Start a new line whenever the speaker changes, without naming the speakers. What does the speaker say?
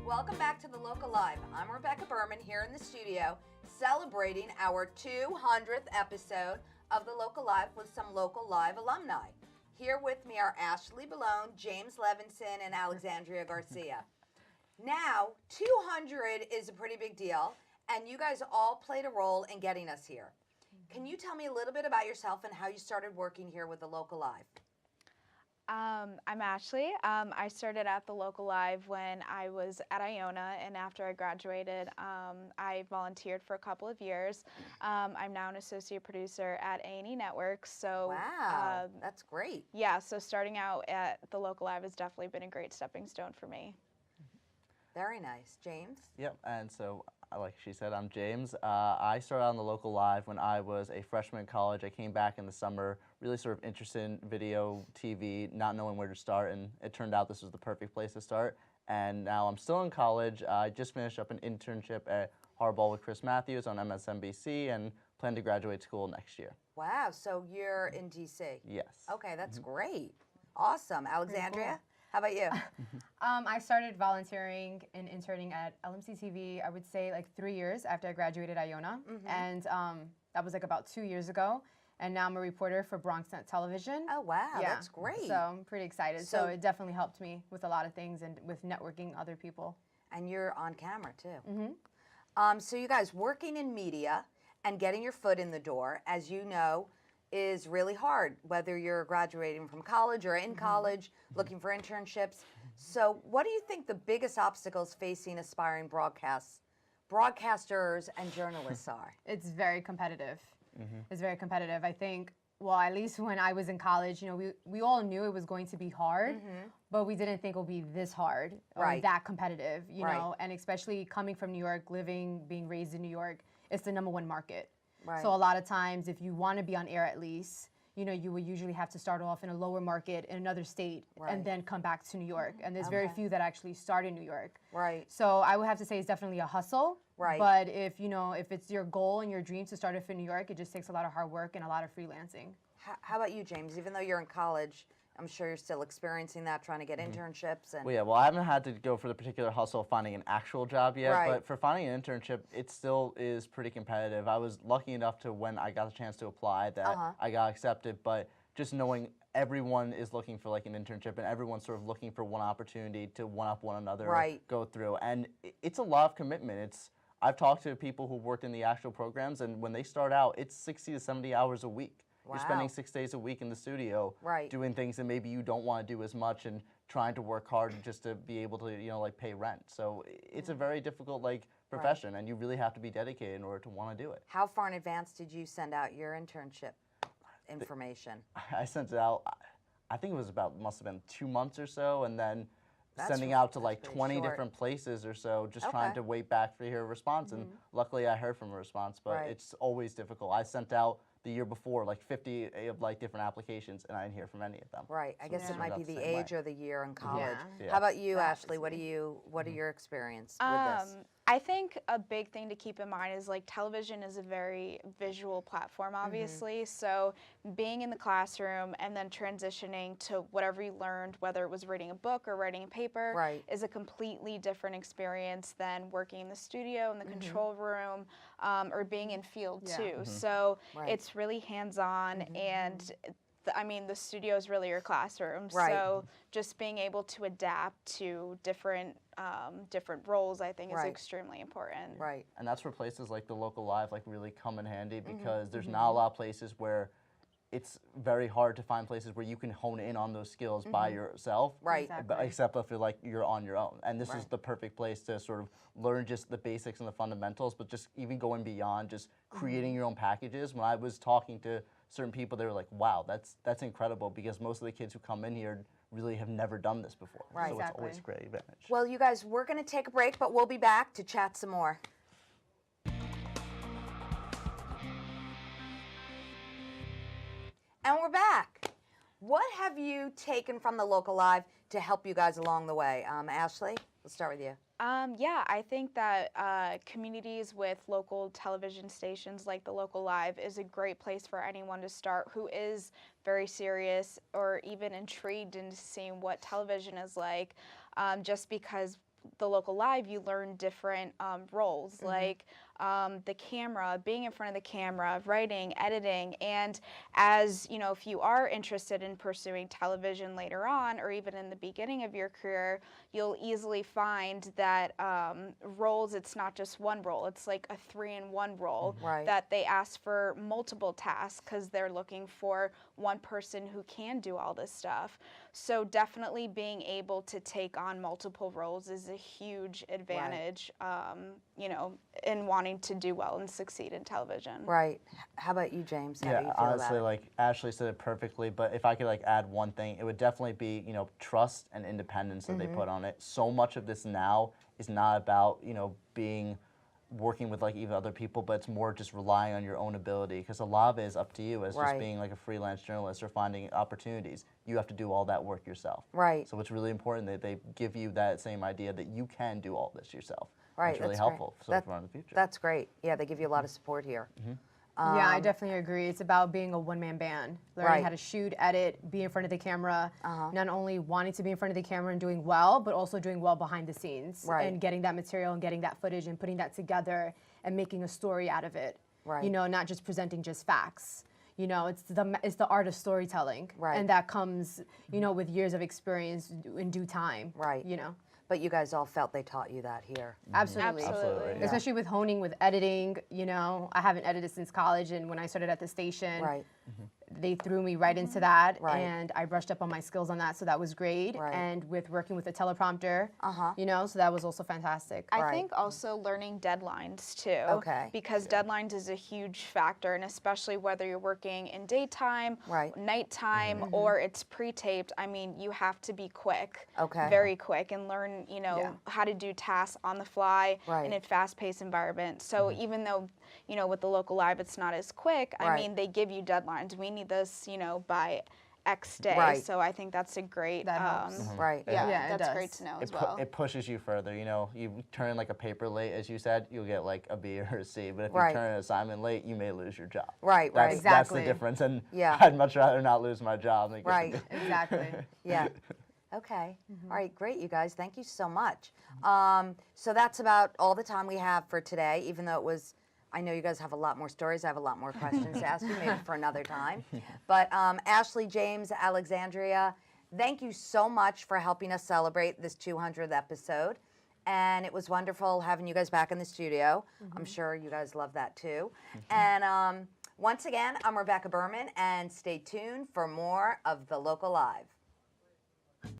welcome back to the Local Live. I'm Rebecca Berman here in the studio celebrating our 200th episode of the Local Live with some Local Live alumni. Here with me are Ashley Ballone, James Levinson, and Alexandria Garcia. Now, 200 is a pretty big deal, and you guys all played a role in getting us here. Can you tell me a little bit about yourself and how you started working here with the Local Live?
I'm Ashley. I started at the Local Live when I was at Iona, and after I graduated, I volunteered for a couple of years. I'm now an associate producer at A&E Networks. So
wow, that's great.
Yeah, so starting out at the Local Live has definitely been a great stepping stone for me.
Very nice. James?
Yep, and so like she said, I'm James. I started on the Local Live when I was a freshman in college. I came back in the summer, really sort of interested in video, TV, not knowing where to start, and it turned out this was the perfect place to start. And now I'm still in college. I just finished up an internship at Hardball with Chris Matthews on MSNBC and plan to graduate school next year.
Wow, so you're in DC?
Yes.
Okay, that's great. Awesome. Alexandria?
Cool.
How about you?
I started volunteering and interning at LMC TV, I would say like 3 years after I graduated Iona. And that was like about 2 years ago. And now I'm a reporter for BronxNet Television.
Oh, wow,
Yeah.
that's great.
So I'm pretty excited.
So
So it definitely helped me with a lot of things and with networking other people.
And you're on camera, too. So you guys, working in media and getting your foot in the door, as you know, is really hard, whether you're graduating from college or in college, looking for internships. So what do you think the biggest obstacles facing aspiring broadcasters and journalists are?
It's very competitive. It's very competitive. I think, well, at least when I was in college, you know, we all knew it was going to be hard, but we didn't think it would be this hard or
Right.
that competitive, you
Right.
know, and especially coming from New York, being raised in New York, it's the #1 market.
Right.
So a lot of times, if you want to be on air at least, you know, you would usually have to start off in a lower market in another state
Right.
and then come back to New York. And there's very few that actually start in New York.
Right.
So I would have to say it's definitely a hustle.
Right.
But if, you know, if it's your goal and your dream to start off in New York, it just takes a lot of hard work and a lot of freelancing.
How about you, James? Even though you're in college, I'm sure you're still experiencing that, trying to get internships. And
Well, yeah, well, I haven't had to go for the particular hustle of finding an actual job yet,
Right.
but for finding an internship, it still is pretty competitive. I was lucky enough to, when I got the chance to apply, that I got accepted, but just knowing everyone is looking for like an internship and everyone's sort of looking for one opportunity to one-up one another,
Right.
go through, and it's a lot of commitment. I've talked to people who worked in the actual programs, and when they start out, it's 60 to 70 hours a week.
Wow.
You're spending 6 days a week in the studio
Right.
doing things that maybe you don't want to do as much and trying to work hard just to be able to, you know, like pay rent. So it's a very difficult like profession, and you really have to be dedicated in order to want to do it.
how far in advance did you send out your internship information?
I sent it out, I think it was must have been 2 months or so, and then
That's
sending
r-
out to
that's
like
pretty
20
short.
different places or so, just trying
Okay.
to wait back for your response. And luckily I heard from a response, but
Right.
it's always difficult. I sent out the year before like 50 of like different applications, and I didn't hear from any of them.
Right. I guess
it
it
turned
might
out
be
the
the
same way.
age or the year in college.
Yeah.
How about you,
That
Ashley?
is
What are your experience with this?
I think a big thing to keep in mind is like television is a very visual platform, obviously. So being in the classroom and then transitioning to whatever you learned, whether it was reading a book or writing a paper,
Right.
is a completely different experience than working in the studio, in the control room, or being in field
Yeah.
too. So
Right.
it's really hands-on, and I mean, the studio is really your classroom.
Right.
So just being able to adapt to different roles, I think, is
Right.
extremely important.
Right.
And that's where places like the Local Live like really come in handy, because there's not a lot of places where it's very hard to find places where you can hone in on those skills by yourself.
Right.
Exactly.
But except if you're like you're on your own. And this is
Right.
the perfect place to sort of learn just the basics and the fundamentals, but just even going beyond just creating your own packages. When I was talking to certain people, they were like, wow, that's incredible, because most of the kids who come in here really have never done this before.
Right.
So it's always a
Exactly.
great advantage.
Well, you guys, we're going to take a break, but we'll be back to chat some more. And we're back. What have you taken from the Local Live to help you guys along the way? Ashley, let's start with you.
Yeah, I think that communities with local television stations like the Local Live is a great place for anyone to start who is very serious or even intrigued into seeing what television is like, just because the local live, you learn different roles, like the camera, being in front of the camera, writing, editing, and as you know, if you are interested in pursuing television later on, or even in the beginning of your career, you'll easily find that roles, it's not just one role, it's like a 3-in-1 role,
Right.
that they ask for multiple tasks because they're looking for one person who can do all this stuff. So definitely being able to take on multiple roles is a huge advantage, you know, in wanting to do well and succeed in television.
Right. How about you, James? How do you feel
honestly,
about it?
like Ashley said it perfectly, but if I could like add one thing, it would definitely be, you know, trust and independence that they put on it. So much of this now is not about, you know, working with like even other people, but it's more just relying on your own ability, because a lot of it is up to you as
Right.
just being like a freelance journalist or finding opportunities. You have to do all that work yourself.
Right.
So it's really important that they give you that same idea that you can do all this yourself.
Right,
It's really
that's great.
helpful for in the future.
That's great. Yeah, they give you a lot of support here.
Yeah, I definitely agree. It's about being a one-man band, learning
Right.
how to shoot, edit, be in front of the camera, not only wanting to be in front of the camera and doing well, but also doing well behind the scenes,
Right.
and getting that material and getting that footage and putting that together and making a story out of it.
Right.
You know, not just presenting just facts. You know, it's the art of storytelling,
Right.
and that comes, you know, with years of experience in due time.
Right.
You know.
But you guys all felt they taught you that here.
Absolutely.
Absolutely.
Yeah.
Especially with honing, with editing, you know, I haven't edited since college, and when I started at the station,
Right.
they threw me right into that,
Right.
and I brushed up on my skills on that, so that was great.
Right.
And with working with a teleprompter, you know, so that was also fantastic.
I
Right.
think also learning deadlines too.
Okay.
Because deadlines is a huge factor, and especially whether you're working in daytime,
Right.
nighttime, or it's pre-taped. I mean, you have to be quick,
Okay.
very quick, and learn, you know,
Yeah.
how to do tasks on the fly
Right.
in a fast-paced environment. So even though, you know, with the local live, it's not as quick. I
Right.
mean, they give you deadlines. We need this, you know, by X day.
Right.
So I think that's a great.
That helps.
Right.
Yeah,
Yeah, it
that's great
does.
to know as well.
It pushes you further. You know, you turn in like a paper late, as you said, you'll get like a B or a C. But if
Right.
you turn an assignment late, you may lose your job.
Right, right.
That's
Exactly.
the difference. And
Yeah.
I'd much rather not lose my job than get
Right.
the-
Exactly.
Yeah. Okay. All right, great, you guys. Thank you so much. So that's about all the time we have for today, even though it was, I know you guys have a lot more stories. I have a lot more questions to ask you, maybe for another time. But Ashley, James, Alexandria, thank you so much for helping us celebrate this 200th episode. And it was wonderful having you guys back in the studio. I'm sure you guys love that too. And once again, I'm Rebecca Berman, and stay tuned for more of The Local Live.